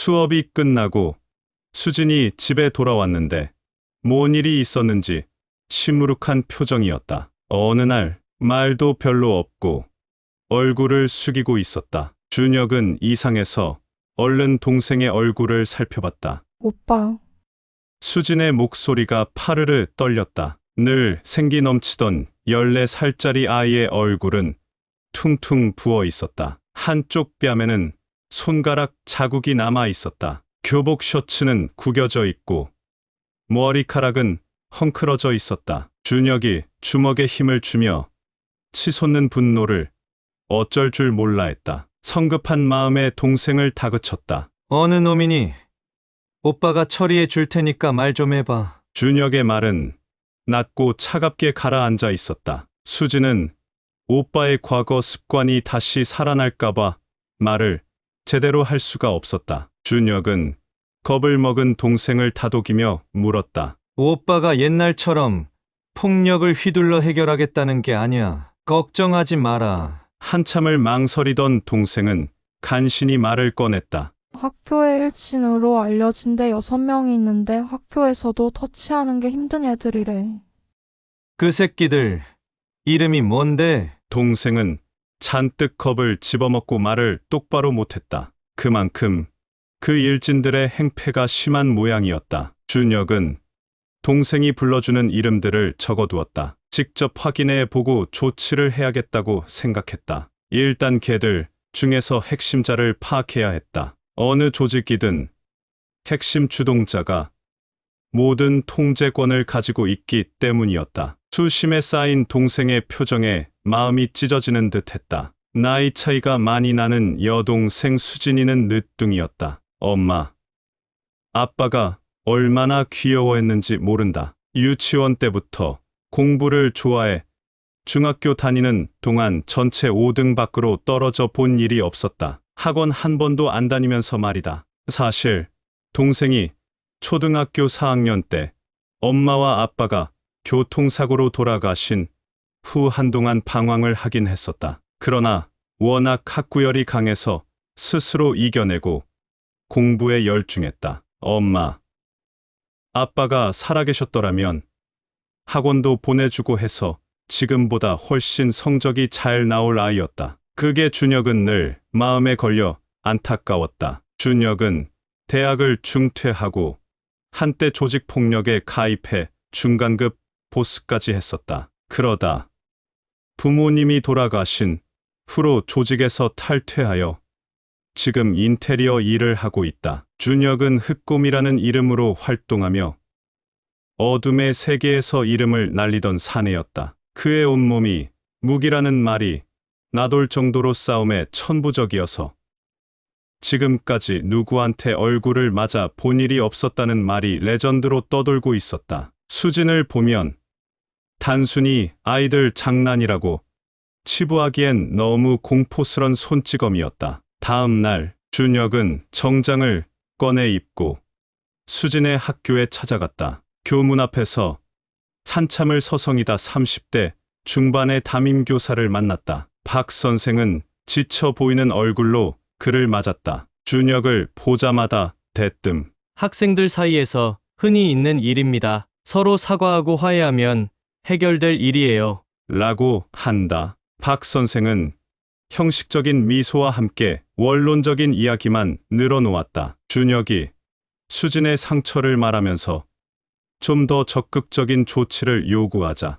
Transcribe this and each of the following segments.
수업이 끝나고 수진이 집에 돌아왔는데 뭔 일이 있었는지 시무룩한 표정이었다. 어느 날 말도 별로 없고 얼굴을 숙이고 있었다. 준혁은 이상해서 얼른 동생의 얼굴을 살펴봤다. 오빠, 수진의 목소리가 파르르 떨렸다. 늘 생기 넘치던 14살짜리 아이의 얼굴은 퉁퉁 부어 있었다. 한쪽 뺨에는 손가락 자국이 남아 있었다. 교복 셔츠는 구겨져 있고 머리카락은 헝클어져 있었다. 준혁이 주먹에 힘을 주며 치솟는 분노를 어쩔 줄 몰라 했다. 성급한 마음에 동생을 다그쳤다. 어느 놈이니? 오빠가 처리해 줄 테니까 말 좀 해봐. 준혁의 말은 낮고 차갑게 가라앉아 있었다. 수진은 오빠의 과거 습관이 다시 살아날까봐 말을 제대로 할 수가 없었다. 준혁은 겁을 먹은 동생을 다독이며 물었다. 오빠가 옛날처럼 폭력을 휘둘러 해결하겠다는 게 아니야. 걱정하지 마라. 한참을 망설이던 동생은 간신히 말을 꺼냈다. 학교에 일진으로 알려진 데 6명이 있는데 학교에서도 터치하는 게 힘든 애들이래. 그 새끼들 이름이 뭔데? 동생은 잔뜩 겁을 집어먹고 말을 똑바로 못했다. 그만큼 그 일진들의 행패가 심한 모양이었다. 준혁은 동생이 불러주는 이름들을 적어두었다. 직접 확인해 보고 조치를 해야겠다고 생각했다. 일단 걔들 중에서 핵심자를 파악해야 했다. 어느 조직이든 핵심 주동자가 모든 통제권을 가지고 있기 때문이었다. 수심에 쌓인 동생의 표정에 마음이 찢어지는 듯했다. 나이 차이가 많이 나는 여동생 수진이는 늦둥이였다. 엄마, 아빠가 얼마나 귀여워했는지 모른다. 유치원 때부터 공부를 좋아해 중학교 다니는 동안 전체 5등 밖으로 떨어져 본 일이 없었다. 학원 한 번도 안 다니면서 말이다. 사실 동생이 초등학교 4학년 때 엄마와 아빠가 교통사고로 돌아가신 후 한동안 방황을 하긴 했었다. 그러나 워낙 학구열이 강해서 스스로 이겨내고 공부에 열중했다. 엄마, 아빠가 살아계셨더라면 학원도 보내주고 해서 지금보다 훨씬 성적이 잘 나올 아이였다. 그게 준혁은 늘 마음에 걸려 안타까웠다. 준혁은 대학을 중퇴하고 한때 조직폭력에 가입해 중간급 보스까지 했었다. 그러다 부모님이 돌아가신 후로 조직에서 탈퇴하여 지금 인테리어 일을 하고 있다. 준혁은 흑곰이라는 이름으로 활동하며 어둠의 세계에서 이름을 날리던 사내였다. 그의 온몸이 무기라는 말이 나돌 정도로 싸움에 천부적이어서 지금까지 누구한테 얼굴을 맞아 본 일이 없었다는 말이 레전드로 떠돌고 있었다. 수진을 보면 단순히 아이들 장난이라고 치부하기엔 너무 공포스런 손찌검이었다. 다음 날 준혁은 정장을 꺼내 입고 수진의 학교에 찾아갔다. 교문 앞에서 한참을 서성이다 30대 중반의 담임교사를 만났다. 박 선생은 지쳐 보이는 얼굴로 그를 맞았다. 준혁을 보자마자 대뜸. 학생들 사이에서 흔히 있는 일입니다. 서로 사과하고 화해하면 해결될 일이에요. 라고 한다. 박 선생은 형식적인 미소와 함께 원론적인 이야기만 늘어놓았다. 준혁이 수진의 상처를 말하면서 좀 더 적극적인 조치를 요구하자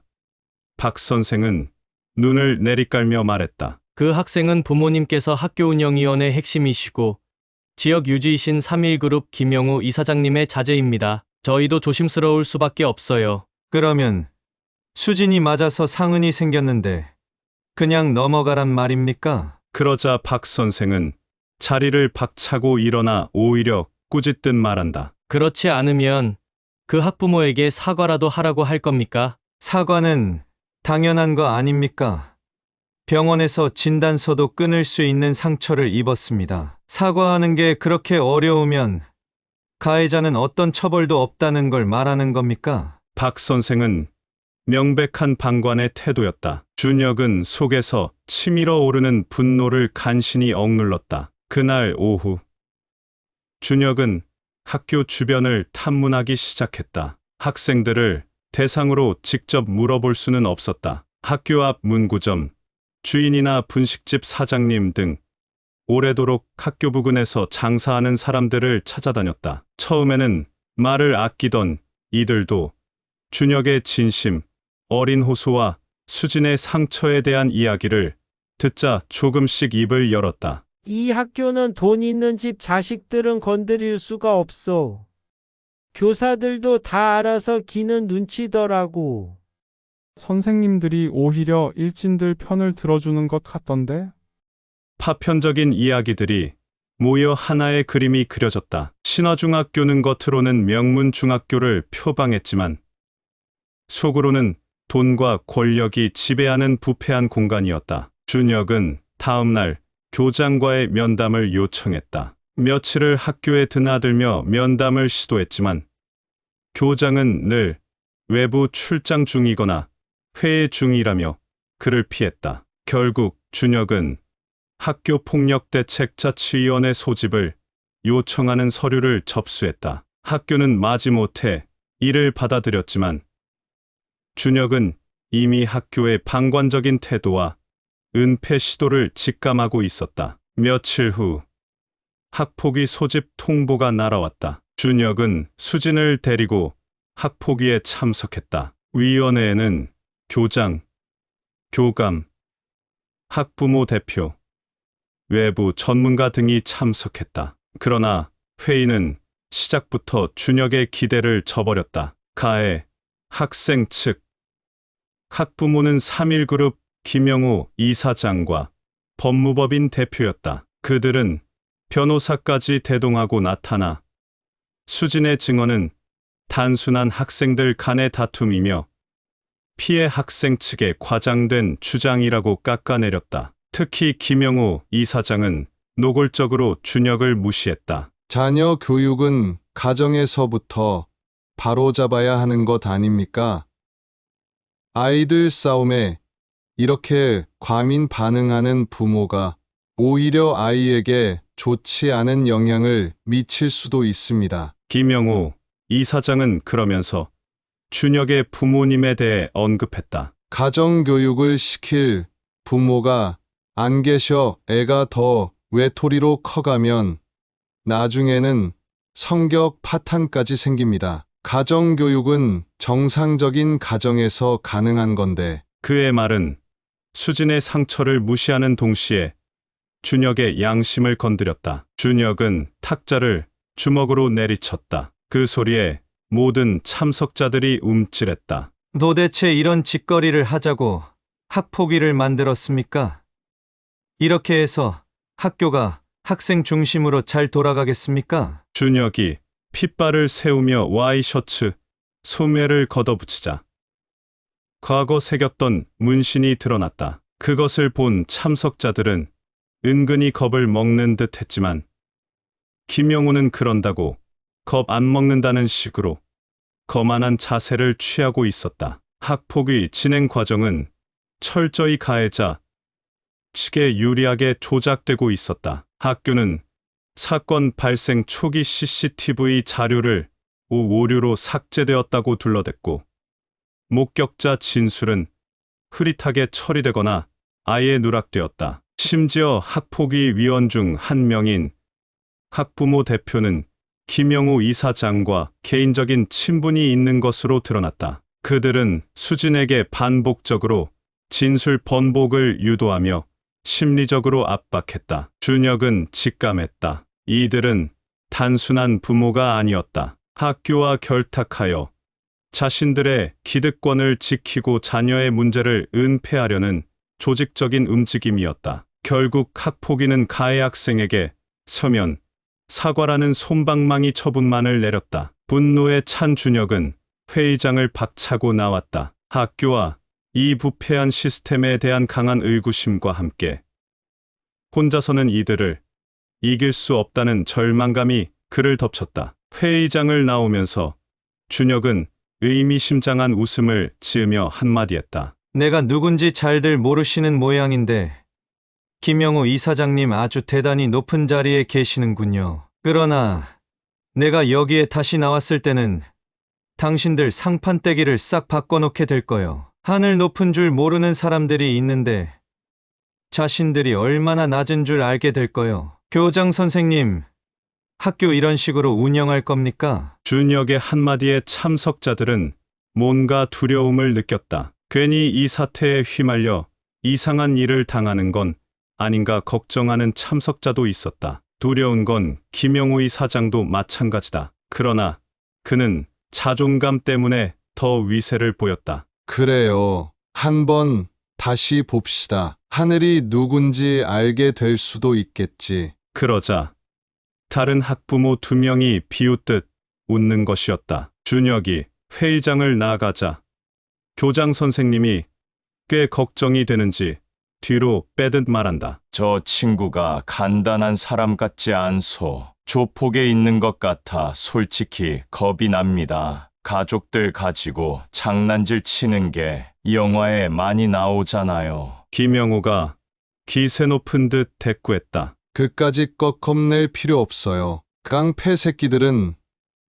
박 선생은 눈을 내리깔며 말했다. 그 학생은 부모님께서 학교운영위원회 핵심이시고 지역 유지이신 3.1그룹 김영우 이사장님의 자제입니다. 저희도 조심스러울 수밖에 없어요. 그러면 수진이 맞아서 상흔이 생겼는데 그냥 넘어가란 말입니까? 그러자 박 선생은 자리를 박차고 일어나 오히려 꾸짖듯 말한다. 그렇지 않으면 그 학부모에게 사과라도 하라고 할 겁니까? 사과는 당연한 거 아닙니까? 병원에서 진단서도 끊을 수 있는 상처를 입었습니다. 사과하는 게 그렇게 어려우면 가해자는 어떤 처벌도 없다는 걸 말하는 겁니까? 박 선생은 명백한 방관의 태도였다. 준혁은 속에서 치밀어 오르는 분노를 간신히 억눌렀다. 그날 오후 준혁은 학교 주변을 탐문하기 시작했다. 학생들을 대상으로 직접 물어볼 수는 없었다. 학교 앞 문구점, 주인이나 분식집 사장님 등 오래도록 학교 부근에서 장사하는 사람들을 찾아다녔다. 처음에는 말을 아끼던 이들도 준혁의 진심, 어린 호소와 수진의 상처에 대한 이야기를 듣자 조금씩 입을 열었다. 이 학교는 돈 있는 집 자식들은 건드릴 수가 없어. 교사들도 다 알아서 기는 눈치더라고. 선생님들이 오히려 일진들 편을 들어주는 것 같던데? 파편적인 이야기들이 모여 하나의 그림이 그려졌다. 신화중학교는 겉으로는 명문 중학교를 표방했지만 속으로는 돈과 권력이 지배하는 부패한 공간이었다. 준혁은 다음 날 교장과의 면담을 요청했다. 며칠을 학교에 드나들며 면담을 시도했지만 교장은 늘 외부 출장 중이거나 회의 중이라며 그를 피했다. 결국 준혁은 학교 폭력대책자치위원회 소집을 요청하는 서류를 접수했다. 학교는 마지못해 이를 받아들였지만 준혁은 이미 학교의 방관적인 태도와 은폐 시도를 직감하고 있었다. 며칠 후 학폭위 소집 통보가 날아왔다. 준혁은 수진을 데리고 학폭위에 참석했다. 위원회에는 교장, 교감, 학부모 대표, 외부 전문가 등이 참석했다. 그러나 회의는 시작부터 준혁의 기대를 저버렸다. 가해 학생 측 학부모는 3.1그룹 김영호 이사장과 법무법인 대표였다. 그들은 변호사까지 대동하고 나타나 수진의 증언은 단순한 학생들 간의 다툼이며 피해 학생 측의 과장된 주장이라고 깎아내렸다. 특히 김영호 이사장은 노골적으로 준혁을 무시했다. 자녀 교육은 가정에서부터 바로잡아야 하는 것 아닙니까? 아이들 싸움에 이렇게 과민 반응하는 부모가 오히려 아이에게 좋지 않은 영향을 미칠 수도 있습니다. 김영호 이사장은 그러면서 준혁의 부모님에 대해 언급했다. 가정교육을 시킬 부모가 안 계셔 애가 더 외톨이로 커가면 나중에는 성격 파탄까지 생깁니다. 가정교육은 정상적인 가정에서 가능한 건데. 그의 말은 수진의 상처를 무시하는 동시에 준혁의 양심을 건드렸다. 준혁은 탁자를 주먹으로 내리쳤다. 그 소리에 모든 참석자들이 움찔했다. 도대체 이런 짓거리를 하자고 학폭위를 만들었습니까? 이렇게 해서 학교가 학생 중심으로 잘 돌아가겠습니까? 준혁이 핏발을 세우며 와이셔츠 소매를 걷어붙이자 과거 새겼던 문신이 드러났다. 그것을 본 참석자들은 은근히 겁을 먹는 듯 했지만 김영호는 그런다고 겁 안 먹는다는 식으로 거만한 자세를 취하고 있었다. 학폭위 진행 과정은 철저히 가해자 측에 유리하게 조작되고 있었다. 학교는 사건 발생 초기 CCTV 자료를 오류로 삭제되었다고 둘러댔고 목격자 진술은 흐릿하게 처리되거나 아예 누락되었다. 심지어 학폭위 위원 중 한 명인 학부모 대표는 김영호 이사장과 개인적인 친분이 있는 것으로 드러났다. 그들은 수진에게 반복적으로 진술 번복을 유도하며 심리적으로 압박했다. 준혁은 직감했다. 이들은 단순한 부모가 아니었다. 학교와 결탁하여 자신들의 기득권을 지키고 자녀의 문제를 은폐하려는 조직적인 움직임이었다. 결국 학폭위는 가해 학생에게 서면 사과라는 솜방망이 처분만을 내렸다. 분노에 찬 준혁은 회의장을 박차고 나왔다. 학교와 이 부패한 시스템에 대한 강한 의구심과 함께 혼자서는 이들을 이길 수 없다는 절망감이 그를 덮쳤다. 회의장을 나오면서 준혁은 의미심장한 웃음을 지으며 한마디 했다. 내가 누군지 잘들 모르시는 모양인데 김영호 이사장님 아주 대단히 높은 자리에 계시는군요. 그러나 내가 여기에 다시 나왔을 때는 당신들 상판떼기를 싹 바꿔놓게 될 거요. 하늘 높은 줄 모르는 사람들이 있는데 자신들이 얼마나 낮은 줄 알게 될 거요. 교장 선생님, 학교 이런 식으로 운영할 겁니까? 준혁의 한마디에 참석자들은 뭔가 두려움을 느꼈다. 괜히 이 사태에 휘말려 이상한 일을 당하는 건 아닌가 걱정하는 참석자도 있었다. 두려운 건 김영우 이사장도 마찬가지다. 그러나 그는 자존감 때문에 더 위세를 보였다. 그래요. 한번 다시 봅시다. 하늘이 누군지 알게 될 수도 있겠지. 그러자 다른 학부모 2명이 비웃듯 웃는 것이었다. 준혁이 회의장을 나아가자 교장 선생님이 꽤 걱정이 되는지 뒤로 빼듯 말한다. 저 친구가 간단한 사람 같지 않소. 조폭에 있는 것 같아 솔직히 겁이 납니다. 가족들 가지고 장난질 치는 게 영화에 많이 나오잖아요. 김영우가 기세 높은 듯 대꾸했다. 그까짓 것 겁낼 필요 없어요. 깡패 새끼들은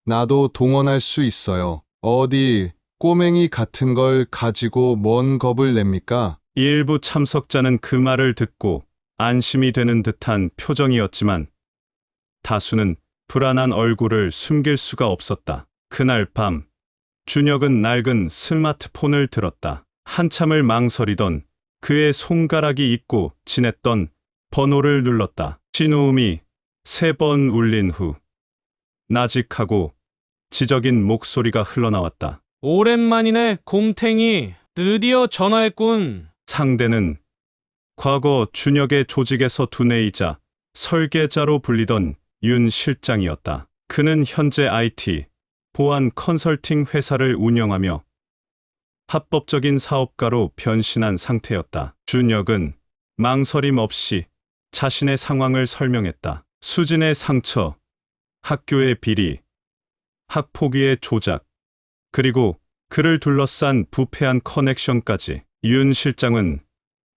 나도 동원할 수 있어요. 어디 꼬맹이 같은 걸 가지고 뭔 겁을 냅니까? 일부 참석자는 그 말을 듣고 안심이 되는 듯한 표정이었지만 다수는 불안한 얼굴을 숨길 수가 없었다. 그날 밤 준혁은 낡은 스마트폰을 들었다. 한참을 망설이던 그의 손가락이 잊고 지냈던 번호를 눌렀다. 신호음이 3번 울린 후 나직하고 지적인 목소리가 흘러나왔다. 오랜만이네, 곰탱이. 드디어 전화했군. 상대는 과거 준혁의 조직에서 두뇌이자 설계자로 불리던 윤 실장이었다. 그는 현재 IT, 보안 컨설팅 회사를 운영하며 합법적인 사업가로 변신한 상태였다. 준혁은 망설임 없이 자신의 상황을 설명했다. 수진의 상처, 학교의 비리, 학폭위의 조작, 그리고 그를 둘러싼 부패한 커넥션까지. 윤 실장은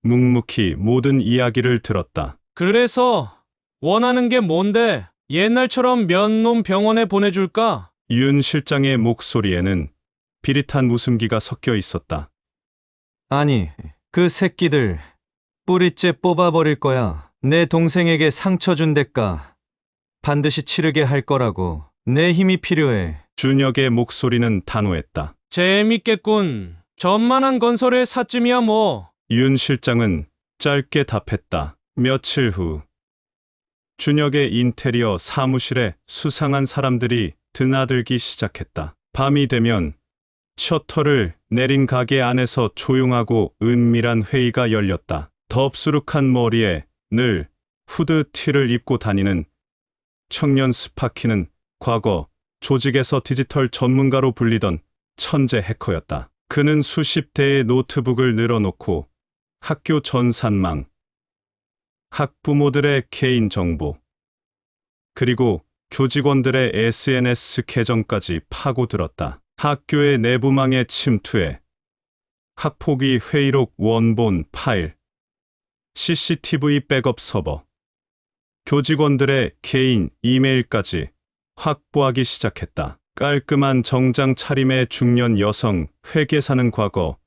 묵묵히 모든 이야기를 들었다. 그래서 원하는 게 뭔데? 옛날처럼 몇 놈 병원에 보내줄까? 윤 실장의 목소리에는 비릿한 웃음기가 섞여 있었다. 아니, 그 새끼들 뿌리째 뽑아버릴 거야. 내 동생에게 상처 준 대가 반드시 치르게 할 거라고. 내 힘이 필요해. 준혁의 목소리는 단호했다. 재밌겠군. 전만한 건설의 사쯤이야 뭐. 윤 실장은 짧게 답했다. 며칠 후 준혁의 인테리어 사무실에 수상한 사람들이 드나들기 시작했다. 밤이 되면 셔터를 내린 가게 안에서 조용하고 은밀한 회의가 열렸다. 덥수룩한 머리에 늘 후드티를 입고 다니는 청년 스파키는 과거 조직에서 디지털 전문가로 불리던 천재 해커였다. 그는 수십 대의 노트북을 늘어놓고 학교 전산망, 학부모들의 개인정보, 그리고 교직원들의 SNS 계정까지 파고들었다. 학교의 내부망에 침투해 학폭위 회의록 원본 파일, CCTV 백업 서버, 교직원들의 개인 이메일까지 확보하기 시작했다. 깔끔한 정장 차림의 중년 여성 회계사는 과거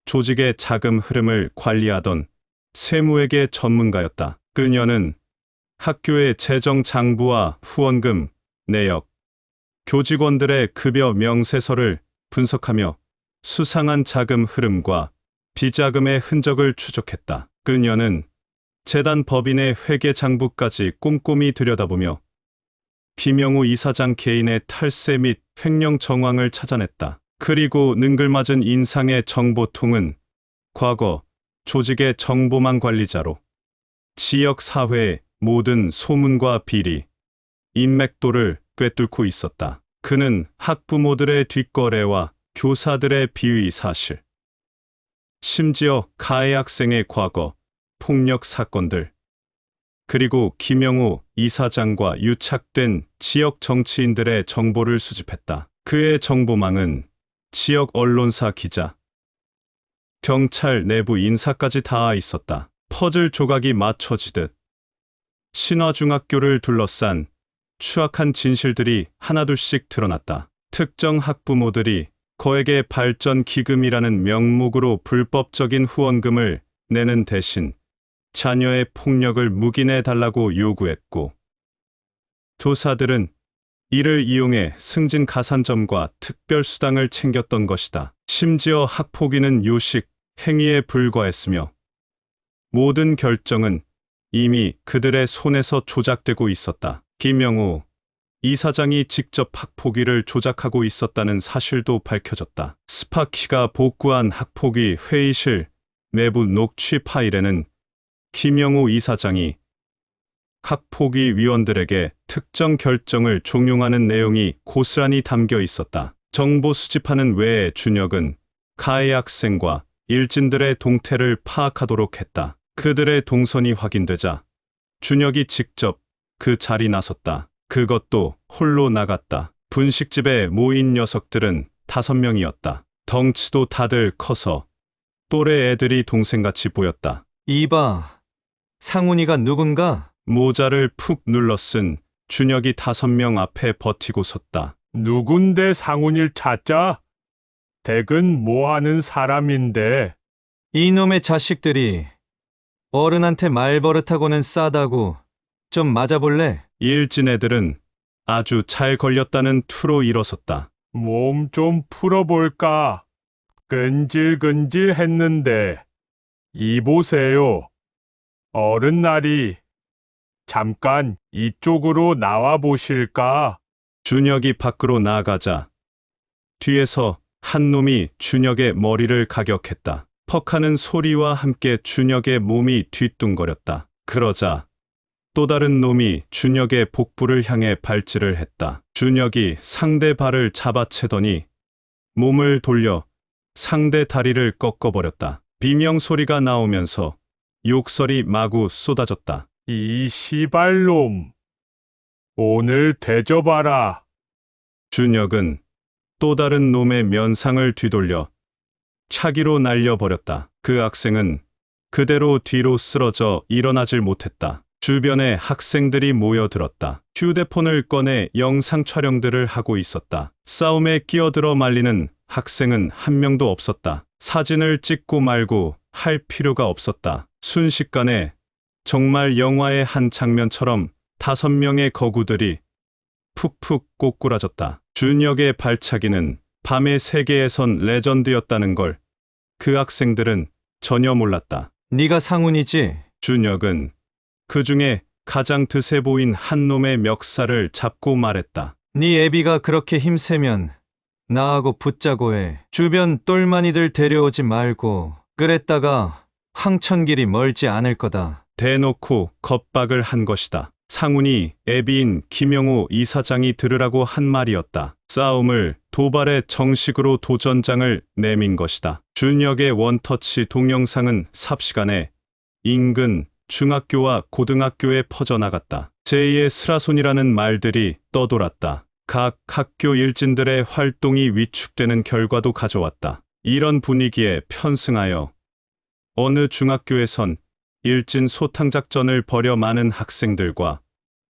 조직의 자금 흐름을 관리하던 세무회계 전문가였다. 그녀는 학교의 재정 장부와 후원금, 내역, 교직원들의 급여 명세서를 분석하며 수상한 자금 흐름과 비자금의 흔적을 추적했다. 그녀는 재단 법인의 회계 장부까지 꼼꼼히 들여다보며 김영우 이사장 개인의 탈세 및 횡령 정황을 찾아냈다. 그리고 능글맞은 인상의 정보통은 과거 조직의 정보망 관리자로 지역 사회의 모든 소문과 비리, 인맥도를 꿰뚫고 있었다. 그는 학부모들의 뒷거래와 교사들의 비위 사실, 심지어 가해 학생의 과거, 폭력 사건들, 그리고 김영우 이사장과 유착된 지역 정치인들의 정보를 수집했다. 그의 정보망은 지역 언론사 기자, 경찰 내부 인사까지 닿아 있었다. 퍼즐 조각이 맞춰지듯 신화중학교를 둘러싼 추악한 진실들이 하나둘씩 드러났다. 특정 학부모들이 거액의 발전 기금이라는 명목으로 불법적인 후원금을 내는 대신 자녀의 폭력을 묵인해 달라고 요구했고, 교사들은 이를 이용해 승진 가산점과 특별수당을 챙겼던 것이다. 심지어 학폭위는 요식, 행위에 불과했으며 모든 결정은 이미 그들의 손에서 조작되고 있었다. 김영우 이사장이 직접 학폭위를 조작하고 있었다는 사실도 밝혀졌다. 스파키가 복구한 학폭위 회의실 내부 녹취 파일에는 김영우 이사장이 학폭위 위원들에게 특정 결정을 종용하는 내용이 고스란히 담겨 있었다. 정보 수집하는 외에 준혁은 가해 학생과 일진들의 동태를 파악하도록 했다. 그들의 동선이 확인되자 준혁이 직접 그 자리 나섰다. 그것도 홀로 나갔다. 분식집에 모인 녀석들은 5명이었다. 덩치도 다들 커서 또래 애들이 동생같이 보였다. 이봐, 상훈이가 누군가? 모자를 푹 눌러 쓴 준혁이 5명 앞에 버티고 섰다. 누군데 상훈일 찾자? 댁은 뭐하는 사람인데? 이놈의 자식들이 어른한테 말버릇하고는 싸다고. 좀 맞아볼래? 일진 애들은 아주 잘 걸렸다는 투로 일어섰다. 몸 좀 풀어볼까? 근질근질 했는데. 이보세요. 어른날이 잠깐 이쪽으로 나와 보실까? 준혁이 밖으로 나가자 뒤에서 한 놈이 준혁의 머리를 가격했다. 퍽하는 소리와 함께 준혁의 몸이 뒤뚱거렸다. 그러자 또 다른 놈이 준혁의 복부를 향해 발질을 했다. 준혁이 상대 발을 잡아채더니 몸을 돌려 상대 다리를 꺾어버렸다. 비명 소리가 나오면서 욕설이 마구 쏟아졌다. 이 시발놈. 오늘 대접하라. 준혁은 또 다른 놈의 면상을 뒤돌려 차기로 날려버렸다. 그 학생은 그대로 뒤로 쓰러져 일어나질 못했다. 주변에 학생들이 모여들었다. 휴대폰을 꺼내 영상 촬영들을 하고 있었다. 싸움에 끼어들어 말리는 학생은 한 명도 없었다. 사진을 찍고 말고 할 필요가 없었다. 순식간에 정말 영화의 한 장면처럼 5명의 거구들이 푹푹 꼬꾸라졌다. 준혁의 발차기는 밤의 세계에선 레전드였다는 걸 그 학생들은 전혀 몰랐다. 네가 상훈이지? 준혁은 그 중에 가장 드세 보인 한 놈의 멱살을 잡고 말했다. 네 애비가 그렇게 힘세면 나하고 붙자고 해. 주변 똘마니들 데려오지 말고. 그랬다가 황천길이 멀지 않을 거다. 대놓고 겁박을 한 것이다. 상훈이 애비인 김영우 이사장이 들으라고 한 말이었다. 싸움을 도발해 정식으로 도전장을 내민 것이다. 준혁의 원터치 동영상은 삽시간에 인근 중학교와 고등학교에 퍼져나갔다. 제2의 스라손이라는 말들이 떠돌았다. 각 학교 일진들의 활동이 위축되는 결과도 가져왔다. 이런 분위기에 편승하여 어느 중학교에선 일진 소탕작전을 벌여 많은 학생들과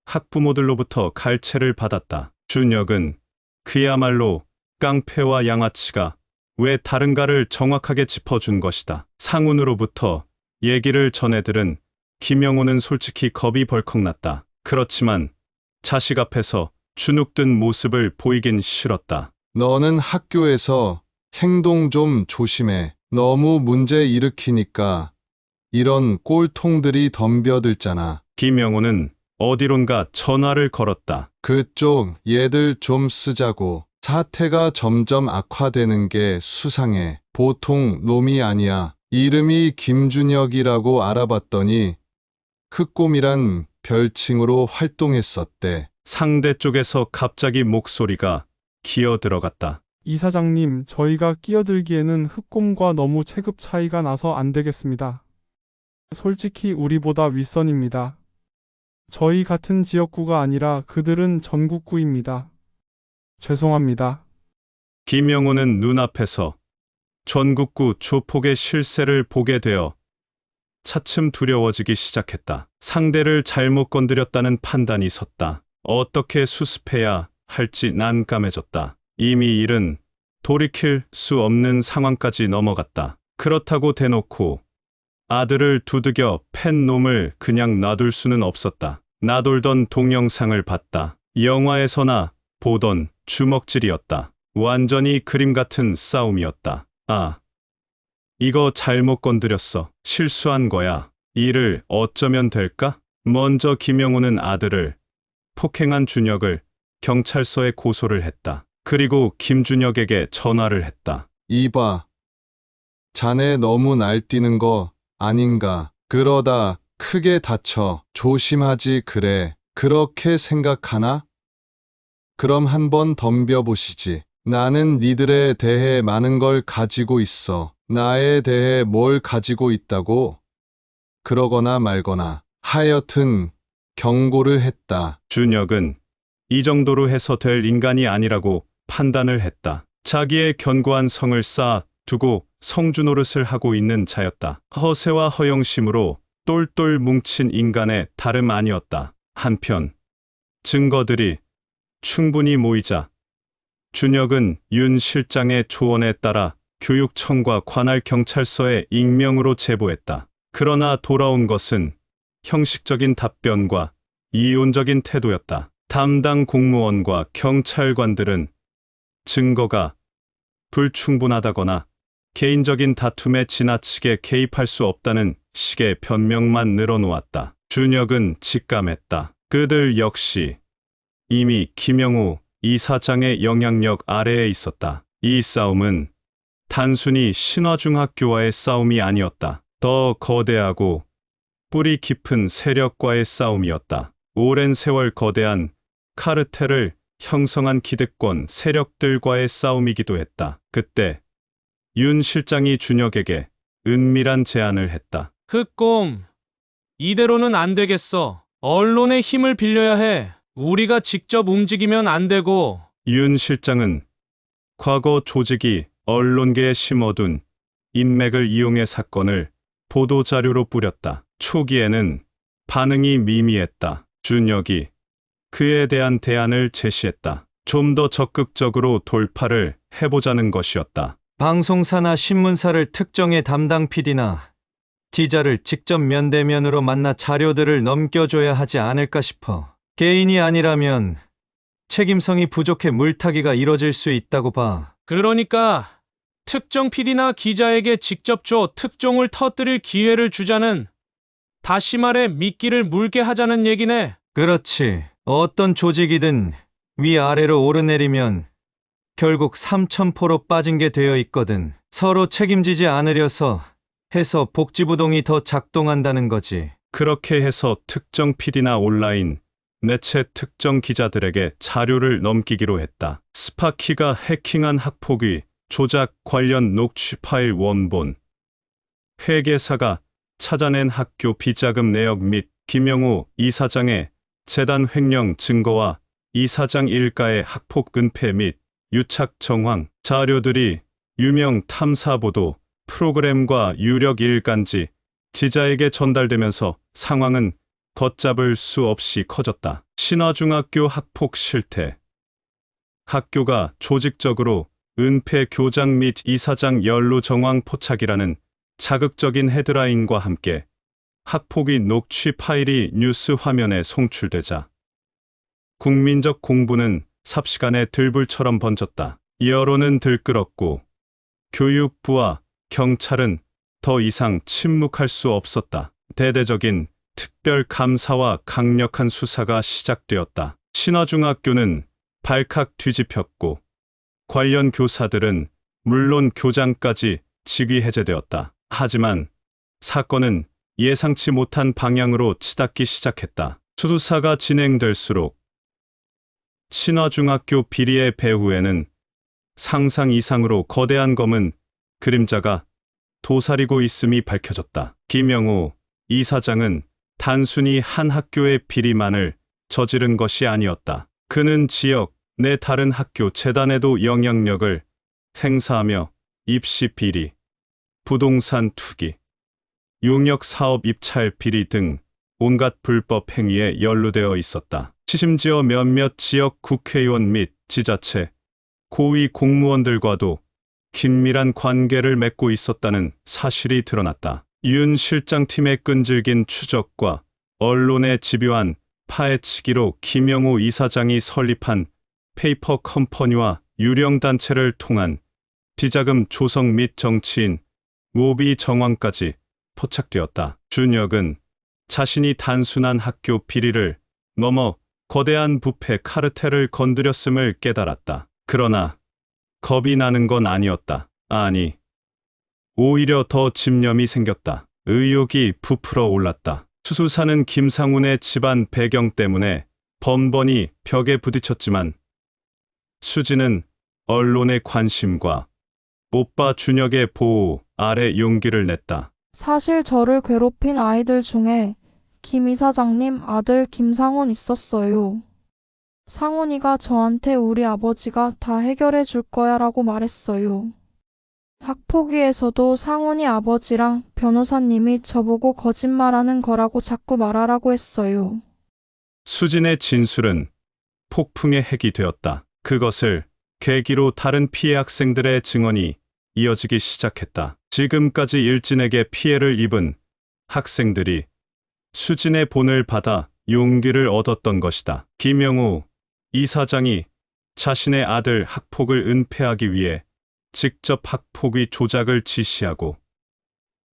학부모들로부터 갈채를 받았다. 준혁은 그야말로 깡패와 양아치가 왜 다른가를 정확하게 짚어준 것이다. 상훈으로부터 얘기를 전 애들은 김영우는 솔직히 겁이 벌컥 났다. 그렇지만 자식 앞에서 주눅든 모습을 보이긴 싫었다. 너는 학교에서 행동 좀 조심해. 너무 문제 일으키니까 이런 꼴통들이 덤벼들잖아. 김영우는 어디론가 전화를 걸었다. 그쪽 얘들 좀 쓰자고. 사태가 점점 악화되는 게 수상해. 보통 놈이 아니야. 이름이 김준혁이라고 알아봤더니 흑곰이란 별칭으로 활동했었대. 상대 쪽에서 갑자기 목소리가 기어 들어갔다. 이사장님, 저희가 끼어들기에는 흑곰과 너무 체급 차이가 나서 안 되겠습니다. 솔직히 우리보다 윗선입니다. 저희 같은 지역구가 아니라 그들은 전국구입니다. 죄송합니다. 김영우는 눈앞에서 전국구 조폭의 실세를 보게 되어 차츰 두려워지기 시작했다. 상대를 잘못 건드렸다는 판단이 섰다. 어떻게 수습해야 할지 난감해졌다. 이미 일은 돌이킬 수 없는 상황까지 넘어갔다. 그렇다고 대놓고 아들을 두들겨 팬 놈을 그냥 놔둘 수는 없었다. 나돌던 동영상을 봤다. 영화에서나 보던 주먹질이었다. 완전히 그림 같은 싸움이었다. 아, 이거 잘못 건드렸어. 실수한 거야. 이를 어쩌면 될까? 먼저 김영호는 아들을 폭행한 준혁을 경찰서에 고소를 했다. 그리고 김준혁에게 전화를 했다. 이봐. 자네 너무 날뛰는 거 아닌가? 그러다 크게 다쳐. 조심하지 그래. 그렇게 생각하나? 그럼 한번 덤벼보시지. 나는 니들에 대해 많은 걸 가지고 있어. 나에 대해 뭘 가지고 있다고? 그러거나 말거나. 하여튼 경고를 했다. 준혁은 이 정도로 해서 될 인간이 아니라고 판단을 했다. 자기의 견고한 성을 쌓아 두고 성주 노릇을 하고 있는 자였다. 허세와 허영심으로 똘똘 뭉친 인간의 다름 아니었다. 한편 증거들이 충분히 모이자 준혁은 윤 실장의 조언에 따라 교육청과 관할 경찰서에 익명으로 제보했다. 그러나 돌아온 것은 형식적인 답변과 이론적인 태도였다. 담당 공무원과 경찰관들은 증거가 불충분하다거나 개인적인 다툼에 지나치게 개입할 수 없다는 식의 변명만 늘어놓았다. 준혁은 직감했다. 그들 역시 이미 김영우 이사장의 영향력 아래에 있었다. 이 싸움은 단순히 신화중학교와의 싸움이 아니었다. 더 거대하고 뿌리 깊은 세력과의 싸움이었다. 오랜 세월 거대한 카르텔을 형성한 기득권 세력들과의 싸움이기도 했다. 그때 윤 실장이 준혁에게 은밀한 제안을 했다. 흑곰, 이대로는 안 되겠어. 언론의 힘을 빌려야 해. 우리가 직접 움직이면 안 되고. 윤 실장은 과거 조직이 언론계에 심어둔 인맥을 이용해 사건을 보도자료로 뿌렸다. 초기에는 반응이 미미했다. 준혁이 그에 대한 대안을 제시했다. 좀 더 적극적으로 돌파를 해보자는 것이었다. 방송사나 신문사를 특정의 담당 PD나 기자를 직접 면대면으로 만나 자료들을 넘겨줘야 하지 않을까 싶어. 개인이 아니라면 책임성이 부족해 물타기가 이뤄질 수 있다고 봐. 그러니까 특정 PD나 기자에게 직접 줘 특종을 터뜨릴 기회를 주자는, 다시 말해 미끼를 물게 하자는 얘기네. 그렇지. 어떤 조직이든 위아래로 오르내리면 결국 삼천포로 빠진 게 되어 있거든. 서로 책임지지 않으려서 해서 복지부동이 더 작동한다는 거지. 그렇게 해서 특정 PD나 온라인 매체 특정 기자들에게 자료를 넘기기로 했다. 스파키가 해킹한 학폭위 조작 관련 녹취 파일 원본, 회계사가 찾아낸 학교 비자금 내역 및 김영우 이사장의 재단 횡령 증거와 이사장 일가의 학폭 은폐 및 유착 정황 자료들이 유명 탐사보도 프로그램과 유력 일간지 기자에게 전달되면서 상황은 걷잡을 수 없이 커졌다. 신화중학교 학폭 실태. 학교가 조직적으로 은폐 교장 및 이사장 연루 정황 포착이라는 자극적인 헤드라인과 함께 학폭위 녹취 파일이 뉴스 화면에 송출되자 국민적 공분은 삽시간에 들불처럼 번졌다. 여론은 들끓었고 교육부와 경찰은 더 이상 침묵할 수 없었다. 대대적인 특별 감사와 강력한 수사가 시작되었다. 신화중학교는 발칵 뒤집혔고 관련 교사들은 물론 교장까지 직위 해제되었다. 하지만 사건은 예상치 못한 방향으로 치닫기 시작했다. 수사가 진행될수록 신화중학교 비리의 배후에는 상상 이상으로 거대한 검은 그림자가 도사리고 있음이 밝혀졌다. 김영우 이사장은 단순히 한 학교의 비리만을 저지른 것이 아니었다. 그는 지역 내 다른 학교 재단에도 영향력을 행사하며 입시 비리, 부동산 투기, 용역 사업 입찰 비리 등 온갖 불법 행위에 연루되어 있었다. 심지어 몇몇 지역 국회의원 및 지자체, 고위 공무원들과도 긴밀한 관계를 맺고 있었다는 사실이 드러났다. 윤 실장팀의 끈질긴 추적과 언론의 집요한 파헤치기로 김영우 이사장이 설립한 페이퍼 컴퍼니와 유령단체를 통한 비자금 조성 및 정치인 모비 정황까지 포착되었다. 준혁은 자신이 단순한 학교 비리를 넘어 거대한 부패 카르텔을 건드렸음을 깨달았다. 그러나 겁이 나는 건 아니었다. 아니, 오히려 더 집념이 생겼다. 의욕이 부풀어 올랐다. 수수사는 김상훈의 집안 배경 때문에 번번이 벽에 부딪혔지만 수지는 언론의 관심과 오빠 준혁의 보호 아래 용기를 냈다. 사실 저를 괴롭힌 아이들 중에 김 이사장님 아들 김상훈 있었어요. 상훈이가 저한테 우리 아버지가 다 해결해 줄 거야 라고 말했어요. 학폭위에서도 상훈이 아버지랑 변호사님이 저보고 거짓말하는 거라고 자꾸 말하라고 했어요. 수진의 진술은 폭풍의 핵이 되었다. 그것을 계기로 다른 피해 학생들의 증언이 이어지기 시작했다. 지금까지 일진에게 피해를 입은 학생들이 수진의 본을 받아 용기를 얻었던 것이다. 김영우 이사장이 자신의 아들 학폭을 은폐하기 위해 직접 학폭위 조작을 지시하고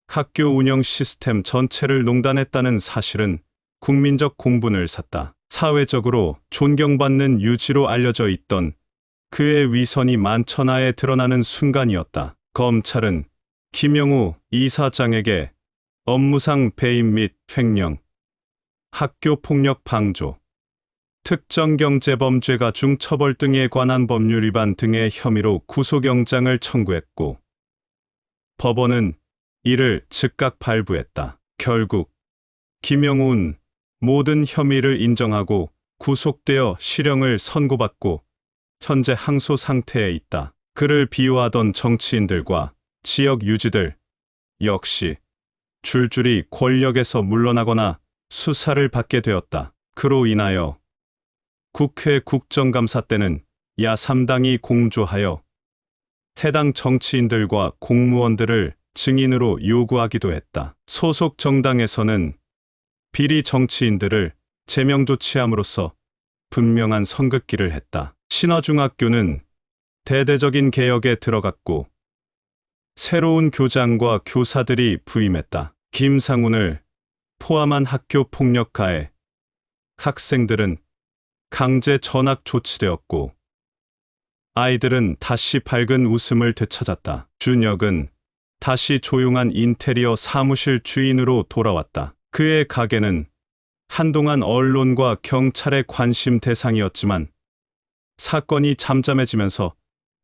학교 운영 시스템 전체를 농단했다는 사실은 국민적 공분을 샀다. 사회적으로 존경받는 유지로 알려져 있던 그의 위선이 만천하에 드러나는 순간이었다. 검찰은 김영우 이사장에게 업무상 배임 및 횡령, 학교 폭력 방조, 특정경제범죄가 중처벌 등에 관한 법률 위반 등의 혐의로 구속영장을 청구했고 법원은 이를 즉각 발부했다. 결국 김영우는 모든 혐의를 인정하고 구속되어 실형을 선고받고 현재 항소 상태에 있다. 그를 비호하던 정치인들과 지역 유지들 역시 줄줄이 권력에서 물러나거나 수사를 받게 되었다. 그로 인하여 국회 국정감사 때는 야3당이 공조하여 해당 정치인들과 공무원들을 증인으로 요구하기도 했다. 소속 정당에서는 비리 정치인들을 제명 조치함으로써 분명한 선긋기를 했다. 신화중학교는 대대적인 개혁에 들어갔고 새로운 교장과 교사들이 부임했다. 김상훈을 포함한 학교 폭력가해 학생들은 강제 전학 조치되었고 아이들은 다시 밝은 웃음을 되찾았다. 준혁은 다시 조용한 인테리어 사무실 주인으로 돌아왔다. 그의 가게는 한동안 언론과 경찰의 관심 대상이었지만 사건이 잠잠해지면서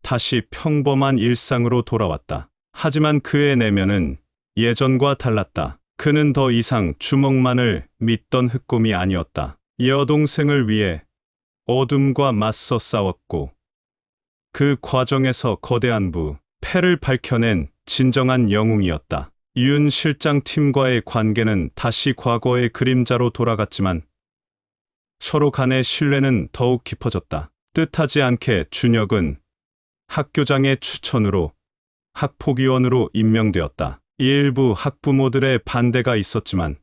다시 평범한 일상으로 돌아왔다. 하지만 그의 내면은 예전과 달랐다. 그는 더 이상 주먹만을 믿던 흑곰이 아니었다. 여동생을 위해 어둠과 맞서 싸웠고 그 과정에서 거대한 부패를 밝혀낸 진정한 영웅이었다. 윤 실장 팀과의 관계는 다시 과거의 그림자로 돌아갔지만 서로 간의 신뢰는 더욱 깊어졌다. 뜻하지 않게 준혁은 학교장의 추천으로 학폭위원으로 임명되었다. 일부 학부모들의 반대가 있었지만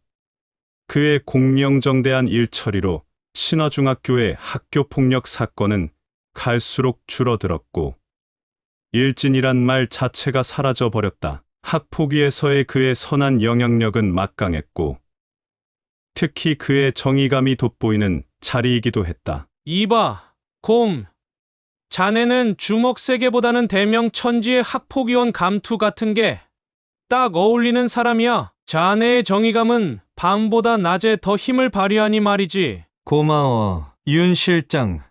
그의 공명정대한 일처리로 신화중학교의 학교폭력 사건은 갈수록 줄어들었고 일진이란 말 자체가 사라져버렸다. 학폭위에서의 그의 선한 영향력은 막강했고 특히 그의 정의감이 돋보이는 자리이기도 했다. 이봐, 곰. 자네는 주먹 세게보다는 대명 천지의 학폭위원 감투 같은 게 딱 어울리는 사람이야. 자네의 정의감은 밤보다 낮에 더 힘을 발휘하니 말이지. 고마워, 윤 실장.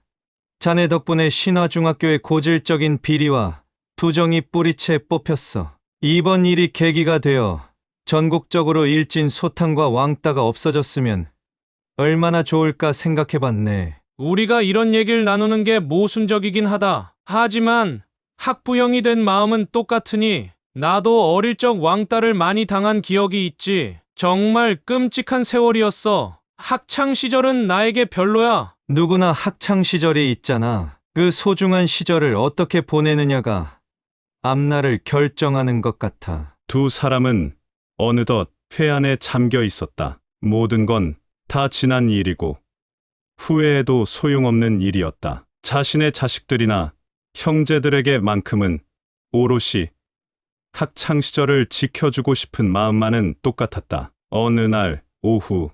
자네 덕분에 신화중학교의 고질적인 비리와 부정이 뿌리채 뽑혔어. 이번 일이 계기가 되어 전국적으로 일진 소탕과 왕따가 없어졌으면 얼마나 좋을까 생각해봤네. 우리가 이런 얘기를 나누는 게 모순적이긴 하다. 하지만 학부형이 된 마음은 똑같으니 나도 어릴 적 왕따를 많이 당한 기억이 있지. 정말 끔찍한 세월이었어. 학창 시절은 나에게 별로야. 누구나 학창 시절이 있잖아. 그 소중한 시절을 어떻게 보내느냐가 앞날을 결정하는 것 같아. 두 사람은 어느덧 회한에 잠겨 있었다. 모든 건 다 지난 일이고 후회해도 소용없는 일이었다. 자신의 자식들이나 형제들에게만큼은 오롯이 학창 시절을 지켜주고 싶은 마음만은 똑같았다. 어느 날 오후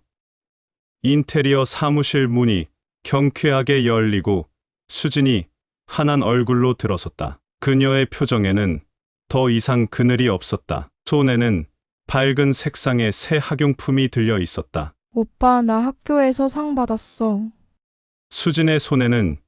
인테리어 사무실 문이 경쾌하게 열리고 수진이 환한 얼굴로 들어섰다. 그녀의 표정에는 더 이상 그늘이 없었다. 손에는 밝은 색상의 새 학용품이 들려 있었다. 오빠, 나 학교에서 상 받았어. 수진의 손에는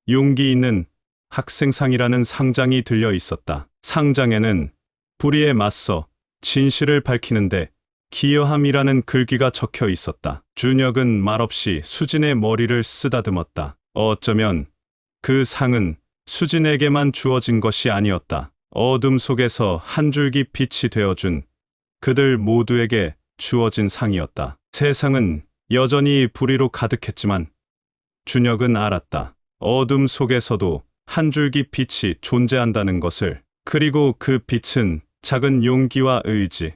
용기 있는 학생상이라는 상장이 들려 있었다. 상장에는 불의에 맞서 진실을 밝히는데 기여함이라는 글귀가 적혀 있었다. 준혁은 말없이 수진의 머리를 쓰다듬었다. 어쩌면 그 상은 수진에게만 주어진 것이 아니었다. 어둠 속에서 한 줄기 빛이 되어준 그들 모두에게 주어진 상이었다. 세상은 여전히 불의로 가득했지만 준혁은 알았다. 어둠 속에서도 한 줄기 빛이 존재한다는 것을. 그리고 그 빛은 작은 용기와 의지,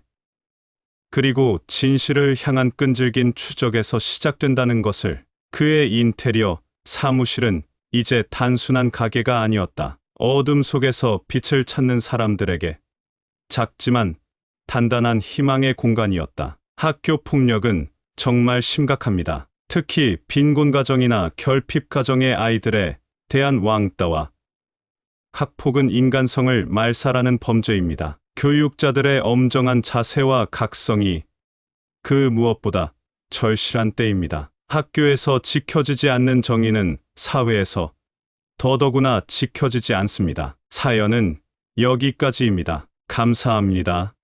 그리고 진실을 향한 끈질긴 추적에서 시작된다는 것을. 그의 인테리어 사무실은 이제 단순한 가게가 아니었다. 어둠 속에서 빛을 찾는 사람들에게 작지만 단단한 희망의 공간이었다. 학교 폭력은 정말 심각합니다. 특히 빈곤 가정이나 결핍 가정의 아이들에 대한 왕따와 학폭은 인간성을 말살하는 범죄입니다. 교육자들의 엄정한 자세와 각성이 그 무엇보다 절실한 때입니다. 학교에서 지켜지지 않는 정의는 사회에서 더더구나 지켜지지 않습니다. 사연은 여기까지입니다. 감사합니다.